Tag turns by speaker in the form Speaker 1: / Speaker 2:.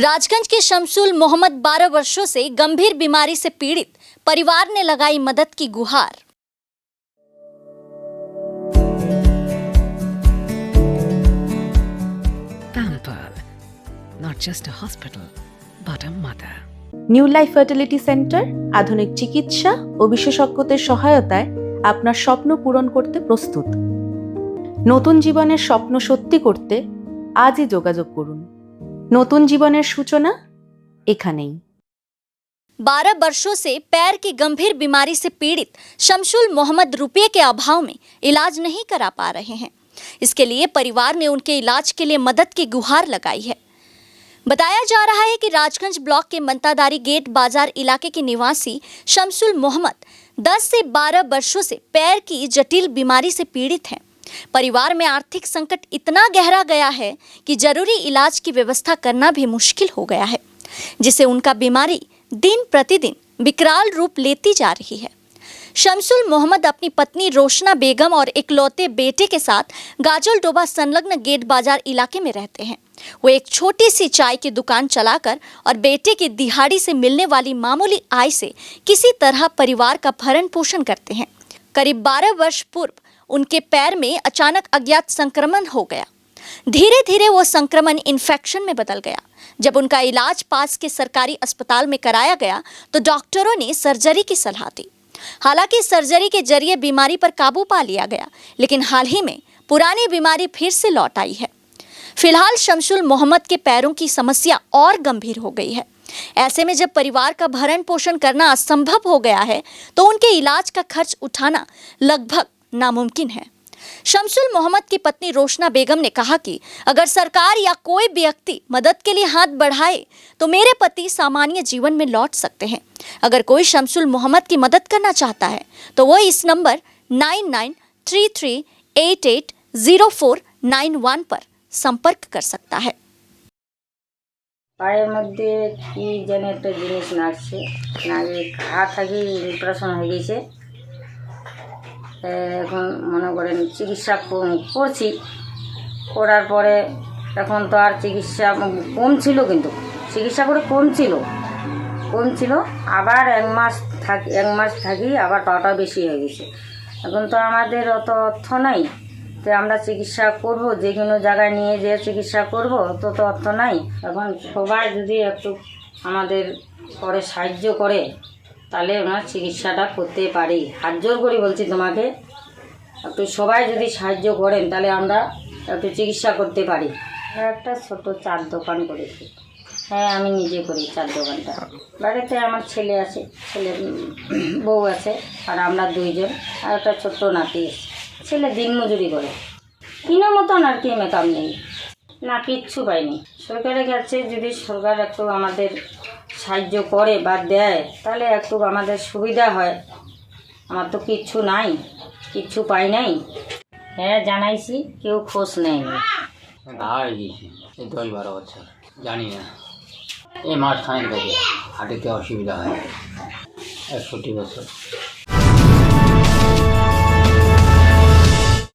Speaker 1: राजगंज के शमसुल मोहम्मद 12 वर्षों से गंभीर बीमारी से पीड़ित, परिवार ने लगाई मदद की गुहार।
Speaker 2: Pampered, not just a hospital, but a mother.
Speaker 3: New life fertility centre আধুনিক চিকিৎসা ও বিশেষজ্ঞদের সহায়তায় আপনার স্বপ্ন পূরণ করতে প্রস্তুত। নতুন জীবনের স্বপ্ন সত্যি করতে আজই যোগাযোগ করুন। নতুন জীবনের সূচনা এখানেই।
Speaker 1: 12 वर्षों से पैर की गंभीर बीमारी से पीड़ित शमसुल मोहम्मद रुपये के अभाव में इलाज नहीं करा पा रहे हैं। इसके लिए परिवार ने उनके इलाज के लिए मदद की गुहार लगाई है। बताया जा रहा है कि राजगंज ब्लॉक के मंतादारी गेट बाजार इलाके के निवासी शमसुल मोहम्मद 10 से 12 वर्षों से पैर की जटिल बीमारी से पीड़ित हैं। परिवार में आर्थिक संकट इतना गहरा गया है कि जरूरी इलाज की व्यवस्था करना भी मुश्किल हो गया है, जिससे उनका बीमारी दिन प्रतिदिन विकराल रूप लेती जा रही है। शमसुल मोहम्मद अपनी पत्नी रोशना बेगम और इकलौते बेटे के साथ गाजल डोबा संलग्न गेट बाजार इलाके में रहते हैं। वो एक छोटी सी चाय की दुकान चलाकर और बेटे की दिहाड़ी से मिलने वाली मामूली आय से किसी तरह परिवार का भरण पोषण करते हैं। करीब 12 वर्ष पूर्व उनके पैर में अचानक अज्ञात संक्रमण हो गया। धीरे धीरे वो संक्रमण इन्फेक्शन में बदल गया। जब उनका इलाज पास के सरकारी अस्पताल में कराया गया तो डॉक्टरों ने सर्जरी की सलाह दी। हालांकि सर्जरी के जरिए बीमारी पर काबू पा लिया गया, लेकिन हाल ही में पुरानी बीमारी फिर से लौट आई है। फिलहाल शमसुल मोहम्मद के पैरों की समस्या और गंभीर हो गई है। ऐसे में जब परिवार का भरण पोषण करना असंभव हो गया है तो उनके इलाज का खर्च उठाना लगभग नामुमकिन है। शमसुल मोहम्मद की पत्नी रोशना बेगम ने कहा कि अगर सरकार या कोई भी व्यक्ति मदद के लिए हाथ बढ़ाए तो मेरे पति सामान्य जीवन में लौट सकते हैं। अगर कोई शमसुल मोहम्मद की मदद करना चाहता है तो वो इस नंबर 9933880491 पर संपर्क कर सकता है।
Speaker 4: পায়ের মধ্যে কি যেন একটা জিনিস নাগছে, নাগে ঘা থাকি ইনফেকশন হয়ে গেছে। এখন মনে করেন চিকিৎসা করছি, করার পরে এখন তো আর চিকিৎসা কম ছিল, কিন্তু চিকিৎসা করে কম ছিল আবার এক মাস থাকি আবার টাকা বেশি হয়ে গেছে। এখন তো আমাদের অত অর্থ নাই, তো আমরা চিকিৎসা করব, যে কোনো জায়গায় নিয়ে যেয়ে চিকিৎসা করব, তো অর্থ নাই। এখন সবাই যদি একটু আমাদের পরে সাহায্য করে তাহলে ওনার চিকিৎসাটা করতে পারি। হাত জোর করে বলছি তোমাকে, একটু সবাই যদি সাহায্য করেন তাহলে আমরা একটু চিকিৎসা করতে পারি। একটা ছোট চার দোকান করেছি। হ্যাঁ, আমি নিজে করি চার দোকানটা। বাড়িতে আমার ছেলে আছে, ছেলে বউ আছে, আর আমরা দুইজন, আর একটা ছোট্ট নাতি। ছেলে দিনমজুরি করে, কিনার মতন আর কি মেকআপ নেই, না কিচ্ছু পাইনি। সরকারের কাছে যদি সরকার একটু আমাদের সাহায্য করে বা দেয় তাহলে একটু আমাদের সুবিধা হয়। আমার তো কিচ্ছু নাই, কিচ্ছু পাই নাই। হ্যাঁ জানাইছি, কেউ খোঁজ নেয়নি।
Speaker 5: হয়ে গিয়েছি 10-12 বছর, জানি না। এই মাস খানেক থেকে হাঁটুতে অসুবিধা হয়, 61 বছর।